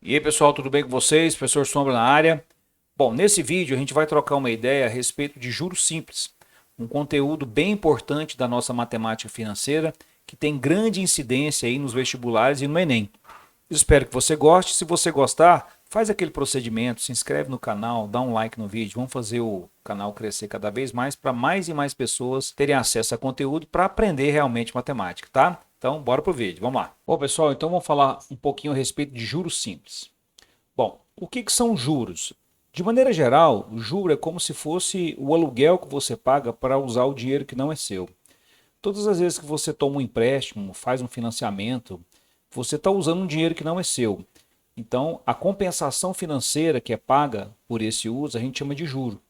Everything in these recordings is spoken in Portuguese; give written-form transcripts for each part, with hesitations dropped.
E aí pessoal, tudo bem com vocês? Professor Sombra na área. Bom, nesse vídeo a gente vai trocar uma ideia a respeito de juros simples, um conteúdo bem importante da nossa matemática financeira que tem grande incidência aí nos vestibulares e no Enem. Espero que você goste. Se você gostar, faz aquele procedimento, se inscreve no canal, dá um like no vídeo. Vamos fazer o canal crescer cada vez mais para mais e mais pessoas terem acesso a conteúdo para aprender realmente matemática, tá? Então, bora pro vídeo, vamos lá. Bom, pessoal, então vamos falar um pouquinho a respeito de juros simples. Bom, o que são juros? De maneira geral, o juro é como se fosse o aluguel que você paga para usar o dinheiro que não é seu. Todas as vezes que você toma um empréstimo, faz um financiamento, você está usando um dinheiro que não é seu. Então, a compensação financeira que é paga por esse uso, a gente chama de juro.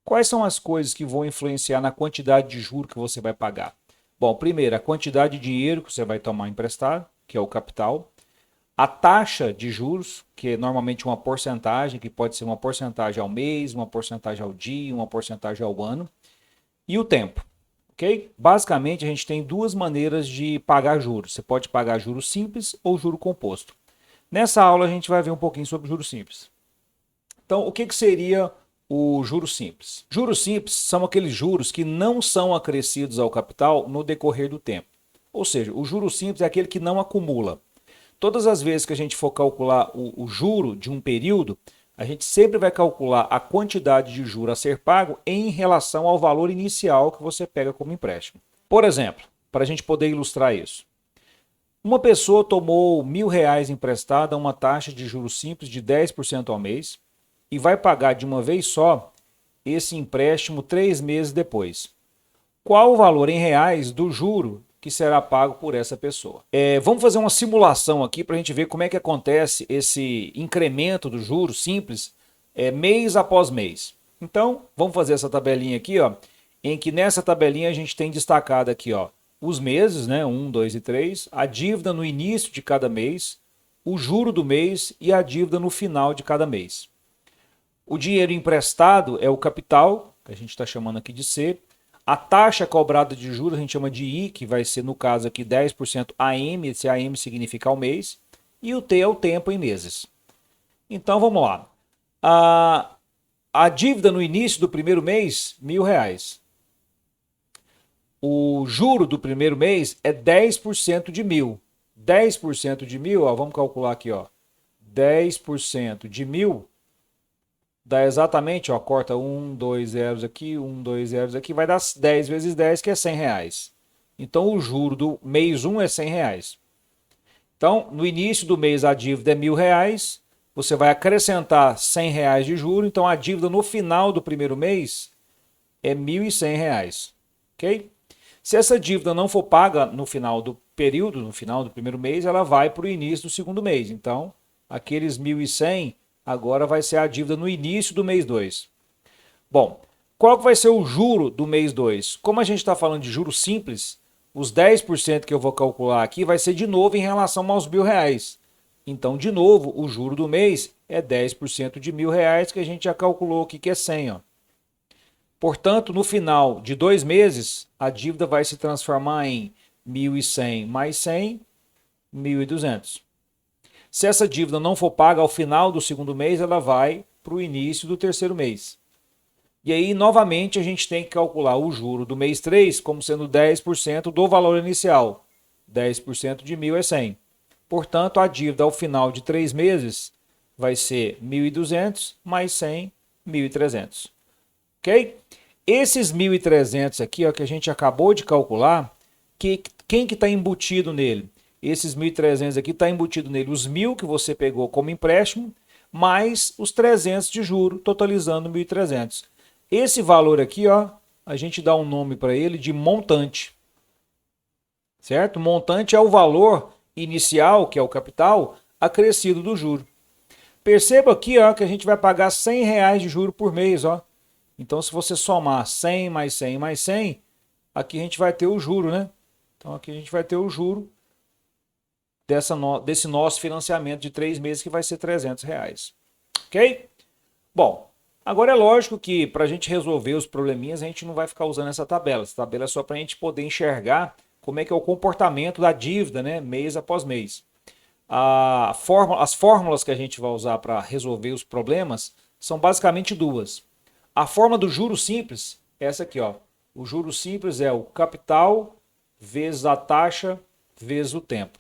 Quais são as coisas que vão influenciar na quantidade de juro que você vai pagar? Bom, primeiro, a quantidade de dinheiro que você vai tomar emprestado, que é o capital. A taxa de juros, que é normalmente uma porcentagem, que pode ser uma porcentagem ao mês, uma porcentagem ao dia, uma porcentagem ao ano. E o tempo. Ok? Basicamente, a gente tem duas maneiras de pagar juros. Você pode pagar juros simples ou juro composto. Nessa aula, a gente vai ver um pouquinho sobre juros simples. Então, o que seria o juros simples? Juros simples são aqueles juros que não são acrescidos ao capital no decorrer do tempo. Ou seja, o juros simples é aquele que não acumula. Todas as vezes que a gente for calcular o juro de um período, a gente sempre vai calcular a quantidade de juro a ser pago em relação ao valor inicial que você pega como empréstimo. Por exemplo, para a gente poder ilustrar isso. Uma pessoa tomou R$ 1.000 emprestado a uma taxa de juros simples de 10% ao mês e vai pagar de uma vez só esse empréstimo 3 meses depois. Qual o valor em reais do juro que será pago por essa pessoa? Vamos fazer uma simulação aqui para a gente ver como é que acontece esse incremento do juros simples mês após mês. Então, vamos fazer essa tabelinha aqui, ó, em que nessa tabelinha a gente tem destacado aqui, ó, os meses, né, 1, 2 e 3, a dívida no início de cada mês, o juro do mês e a dívida no final de cada mês. O dinheiro emprestado é o capital, que a gente está chamando aqui de C. A taxa cobrada de juros a gente chama de I, que vai ser, no caso aqui, 10% AM, esse AM significa ao mês, e o T é o tempo em meses. Então, vamos lá. A dívida no início do primeiro mês, R$ 1.000. O juro do primeiro mês é 10% de 1.000. 10% de 1.000, ó, vamos calcular aqui, ó. 10% de 1.000 dá exatamente, ó, corta 1, 2 zeros aqui, 1, 2 zeros aqui, vai dar 10 vezes 10, que é R$ 100. Então, o juro do mês 1 é R$ 100. Então, no início do mês a dívida é R$ 1.000, você vai acrescentar R$ 100 de juro, então a dívida no final do primeiro mês é R$ 1.100, ok? Se essa dívida não for paga no final do período, no final do primeiro mês, ela vai para o início do segundo mês. Então, aqueles 1.100 agora vai ser a dívida no início do mês 2. Bom, qual que vai ser o juro do mês 2? Como a gente está falando de juros simples, os 10% que eu vou calcular aqui vai ser de novo em relação aos R$ 1.000. Então, de novo, o juro do mês é 10% de R$ 1.000, que a gente já calculou aqui que é 100. Ó. Portanto, no final de 2 meses, a dívida vai se transformar em 1.100 mais 100, 1.200. Se essa dívida não for paga ao final do segundo mês, ela vai para o início do terceiro mês. E aí, novamente, a gente tem que calcular o juro do mês 3 como sendo 10% do valor inicial. 10% de 1.000 é 100. Portanto, a dívida ao final de 3 meses vai ser 1.200 mais 100, 1.300. Ok? Esses 1.300 aqui, ó, que a gente acabou de calcular, quem que está embutido nele? Esses 1.300 aqui está embutido nele os 1.000 que você pegou como empréstimo, mais os 300 de juro, totalizando 1.300. Esse valor aqui, ó, a gente dá um nome para ele de montante. Certo? Montante é o valor inicial, que é o capital, acrescido do juro. Perceba aqui, ó, que a gente vai pagar R$ 100 de juro por mês, ó. Então, se você somar 100 mais 100 mais 100, aqui a gente vai ter o juro, né? Então, aqui a gente vai ter o juro desse nosso financiamento de 3 meses, que vai ser R$ 300. Ok? Bom, agora é lógico que para a gente resolver os probleminhas, a gente não vai ficar usando essa tabela. Essa tabela é só para a gente poder enxergar como é que é o comportamento da dívida, né, mês após mês. As fórmulas que a gente vai usar para resolver os problemas são basicamente duas. A forma do juro simples é essa aqui, ó. O juro simples é o capital vezes a taxa vezes o tempo.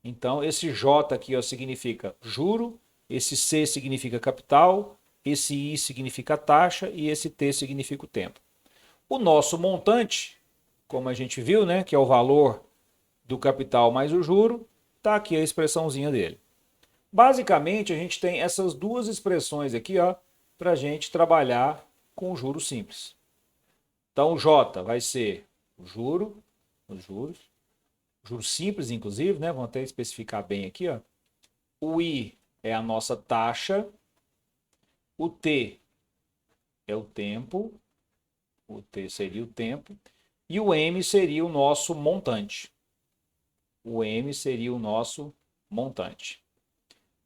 Então, esse J aqui, ó, significa juro, esse C significa capital, esse I significa taxa e esse T significa o tempo. O nosso montante, como a gente viu, né, que é o valor do capital mais o juro, está aqui a expressãozinha dele. Basicamente, a gente tem essas duas expressões aqui, ó, para a gente trabalhar com o juro simples. Então, o J vai ser o juro, os juros simples, inclusive, né? Vamos até especificar bem aqui, ó. O I é a nossa taxa, o T é o tempo, o T seria o tempo, e o M seria o nosso montante. O M seria o nosso montante.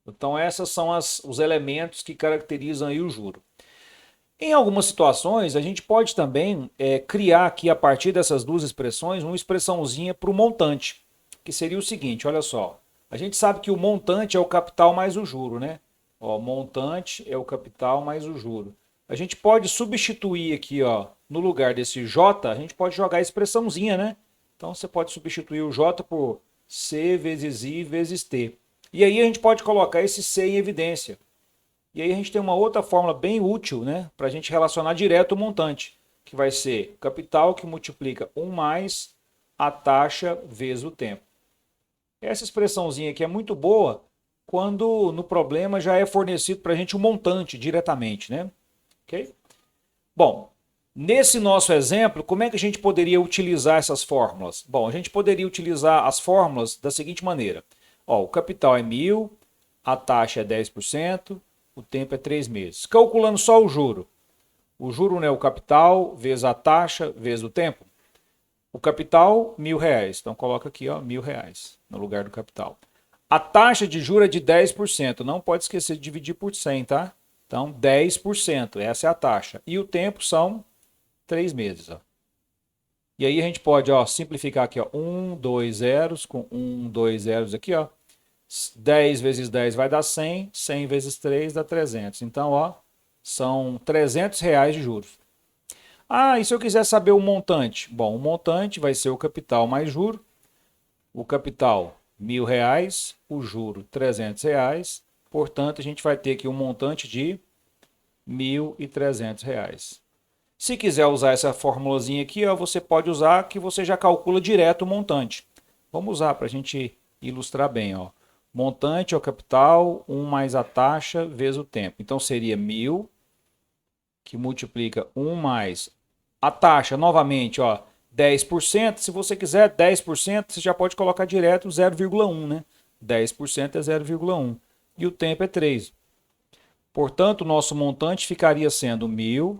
Então, esses são os elementos que caracterizam aí o juro. Em algumas situações, a gente pode também criar aqui, a partir dessas duas expressões, uma expressãozinha para o montante, que seria o seguinte, olha só. A gente sabe que o montante é o capital mais o juro, né? Ó, montante é o capital mais o juro. A gente pode substituir aqui, ó, no lugar desse J, a gente pode jogar a expressãozinha, né? Então, você pode substituir o J por C vezes I vezes T. E aí a gente pode colocar esse C em evidência. E aí a gente tem uma outra fórmula bem útil, né, para a gente relacionar direto o montante, que vai ser capital que multiplica 1 mais a taxa vezes o tempo. Essa expressãozinha aqui é muito boa quando no problema já é fornecido para a gente o montante diretamente, né? Ok? Bom, nesse nosso exemplo, como é que a gente poderia utilizar essas fórmulas? Bom, a gente poderia utilizar as fórmulas da seguinte maneira. Ó, o capital é 1.000, a taxa é 10%, o tempo é 3 meses. Calculando só o juro. O juro é o capital vezes a taxa vezes o tempo. O capital, R$1.000. Então coloca aqui, ó, R$1.000 no lugar do capital. A taxa de juros é de 10%. Não pode esquecer de dividir por 100, tá? Então 10%, essa é a taxa. E o tempo são 3 meses, ó. E aí a gente pode, ó, simplificar aqui, ó, 1, 2 zeros com 1, 2 zeros aqui, ó. 10 vezes 10 vai dar 100, 100 vezes 3 dá 300. Então, ó, são R$300 de juros. Ah, e se eu quiser saber o montante? Bom, o montante vai ser o capital mais juro. O capital, R$1.000, o juro, R$300. Portanto, a gente vai ter aqui um montante de R$1.300. Se quiser usar essa formulazinha aqui, ó, você pode usar que você já calcula direto o montante. Vamos usar para a gente ilustrar bem, ó. Montante é o capital, 1 mais a taxa vezes o tempo. Então, seria 1.000, que multiplica 1 mais a taxa, novamente, ó, 10%. Se você quiser 10%, você já pode colocar direto 0,1, né? 10% é 0,1. E o tempo é 3. Portanto, o nosso montante ficaria sendo 1.000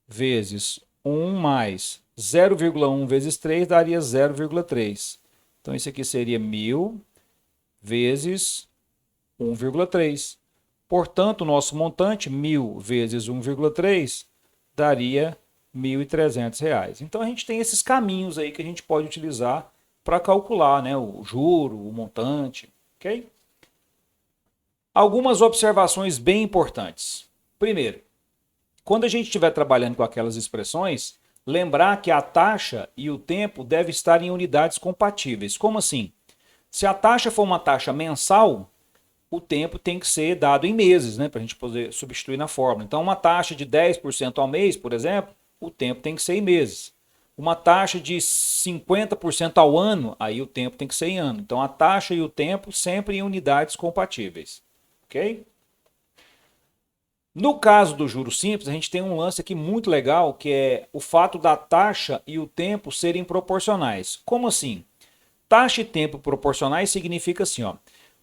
vezes 1 mais 0,1 vezes 3 daria 0,3. Então, isso aqui seria 1.000 vezes 1,3. Portanto, o nosso montante, 1.000 vezes 1,3, daria R$1.300. Então, a gente tem esses caminhos aí que a gente pode utilizar para calcular, né, o juro, o montante, ok? Algumas observações bem importantes. Primeiro, quando a gente estiver trabalhando com aquelas expressões, lembrar que a taxa e o tempo devem estar em unidades compatíveis. Como assim? Se a taxa for uma taxa mensal, o tempo tem que ser dado em meses, né, para a gente poder substituir na fórmula. Então, uma taxa de 10% ao mês, por exemplo, o tempo tem que ser em meses. Uma taxa de 50% ao ano, aí o tempo tem que ser em ano. Então, a taxa e o tempo sempre em unidades compatíveis. Ok? No caso do juro simples, a gente tem um lance aqui muito legal, que é o fato da taxa e o tempo serem proporcionais. Como assim? Taxa e tempo proporcionais significa assim, ó,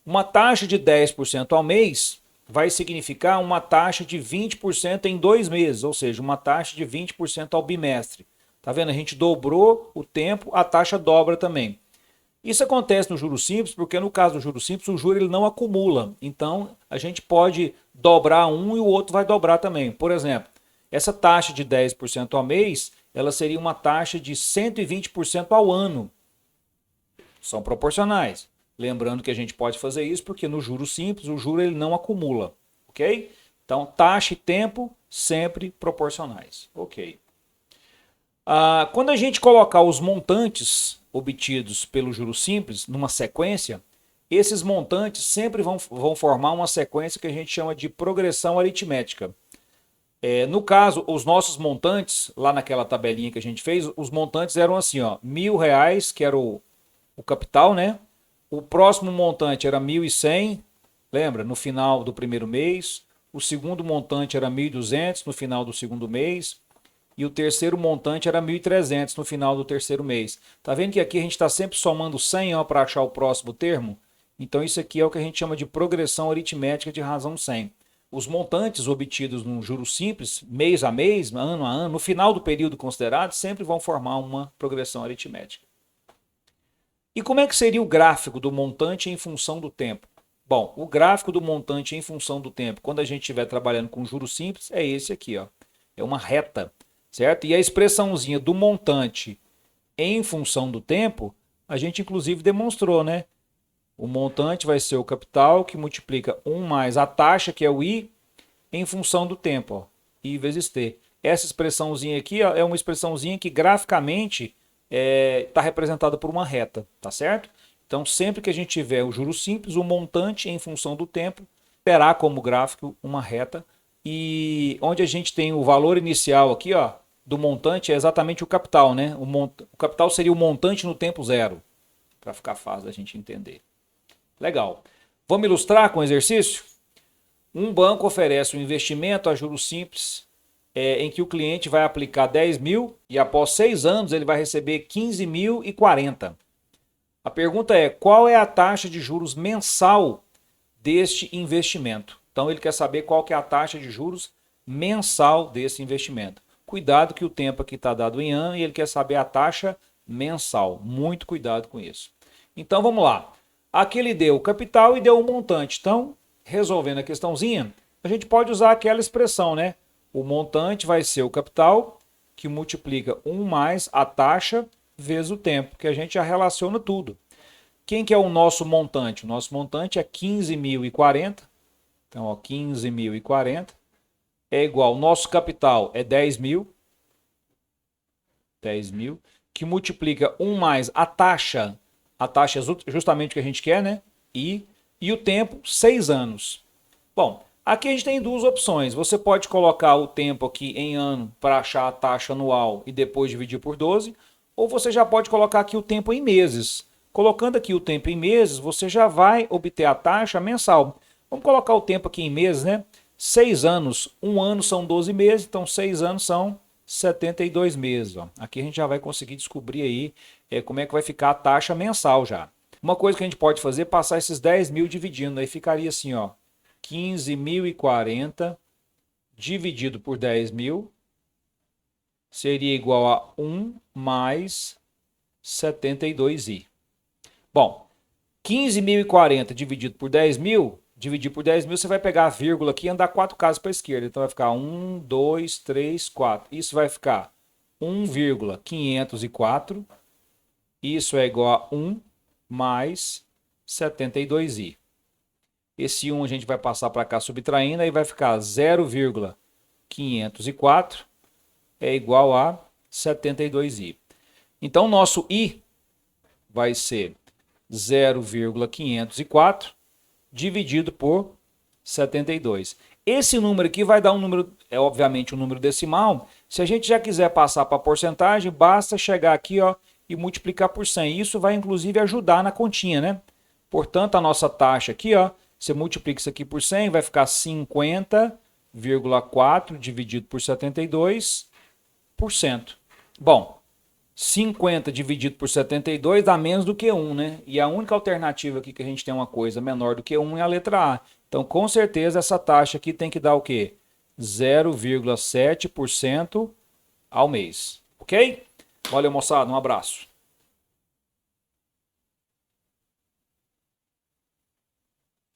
uma taxa de 10% ao mês vai significar uma taxa de 20% em 2 meses, ou seja, uma taxa de 20% ao bimestre. Tá vendo? A gente dobrou o tempo, a taxa dobra também. Isso acontece no juros simples porque no caso do juros simples o juro ele não acumula. Então a gente pode dobrar um e o outro vai dobrar também. Por exemplo, essa taxa de 10% ao mês, ela seria uma taxa de 120% ao ano. São proporcionais. Lembrando que a gente pode fazer isso porque no juro simples o juro ele não acumula, ok? Então taxa e tempo sempre proporcionais, ok? Quando a gente colocar os montantes obtidos pelo juro simples numa sequência, esses montantes sempre vão formar uma sequência que a gente chama de progressão aritmética. No caso, os nossos montantes, lá naquela tabelinha que a gente fez, os montantes eram assim, ó, R$ 1.000, que era o capital, né? O próximo montante era 1.100, lembra? No final do primeiro mês. O segundo montante era 1.200 no final do segundo mês. E o terceiro montante era 1.300 no final do terceiro mês. Tá vendo que aqui a gente está sempre somando 100 para achar o próximo termo? Então isso aqui é o que a gente chama de progressão aritmética de razão 100. Os montantes obtidos no juro simples, mês a mês, ano a ano, no final do período considerado, sempre vão formar uma progressão aritmética. E como é que seria o gráfico do montante em função do tempo? Bom, o gráfico do montante em função do tempo, quando a gente estiver trabalhando com juros simples, é esse aqui, ó. É uma reta, certo? E a expressãozinha do montante em função do tempo, a gente inclusive demonstrou, né? O montante vai ser o capital que multiplica 1 mais a taxa, que é o I, em função do tempo, ó, I vezes T. Essa expressãozinha aqui, ó, é uma expressãozinha que graficamente está representada por uma reta, tá certo? Então, sempre que a gente tiver o juro simples, o montante em função do tempo terá como gráfico uma reta. E onde a gente tem o valor inicial aqui, ó, do montante é exatamente o capital, né? O capital seria o montante no tempo zero, para ficar fácil da gente entender. Legal. Vamos ilustrar com o exercício? Um banco oferece um investimento a juros simples em que o cliente vai aplicar 10 mil e após 6 anos ele vai receber 15.040. A pergunta é, qual é a taxa de juros mensal deste investimento? Então ele quer saber qual que é a taxa de juros mensal desse investimento. Cuidado que o tempo aqui está dado em ano e ele quer saber a taxa mensal. Muito cuidado com isso. Então vamos lá. Aqui ele deu o capital e deu o montante. Então, resolvendo a questãozinha, a gente pode usar aquela expressão, né? O montante vai ser o capital, que multiplica 1 mais a taxa vezes o tempo, que a gente já relaciona tudo. Quem que é o nosso montante? O nosso montante é 15.040. Então, ó, 15.040 é igual, nosso capital é 10 mil, que multiplica 1 mais a taxa é justamente o que a gente quer, né? E o tempo, 6 anos. Bom, aqui a gente tem duas opções. Você pode colocar o tempo aqui em ano para achar a taxa anual e depois dividir por 12, ou você já pode colocar aqui o tempo em meses. Colocando aqui o tempo em meses, você já vai obter a taxa mensal. Vamos colocar o tempo aqui em meses, né? 6 anos, um ano são 12 meses, então 6 anos são 72 meses. Ó. Aqui a gente já vai conseguir descobrir aí como é que vai ficar a taxa mensal já. Uma coisa que a gente pode fazer é passar esses 10 mil dividindo. Aí ficaria assim, ó, 15.040 dividido por 10 mil seria igual a 1 mais 72i. Bom, 15.040 dividido por 10 mil, você vai pegar a vírgula aqui e andar 4 casas para a esquerda. Então vai ficar 1, 2, 3, 4. Isso vai ficar 1,504. Isso é igual a 1 mais 72i. Esse 1 a gente vai passar para cá subtraindo, aí vai ficar 0,504 é igual a 72i. Então, nosso i vai ser 0,504 dividido por 72. Esse número aqui vai dar um número, obviamente um número decimal. Se a gente já quiser passar para porcentagem, basta chegar aqui, ó, e multiplicar por 100. Isso vai inclusive ajudar na continha, né? Portanto, a nossa taxa aqui, ó, você multiplica isso aqui por 100, vai ficar 50,4 dividido por 72%. Bom, 50 dividido por 72 dá menos do que 1, né? E a única alternativa aqui que a gente tem uma coisa menor do que 1 é a letra A. Então, com certeza, essa taxa aqui tem que dar o quê? 0,7% ao mês. Ok? Valeu, moçada. Um abraço.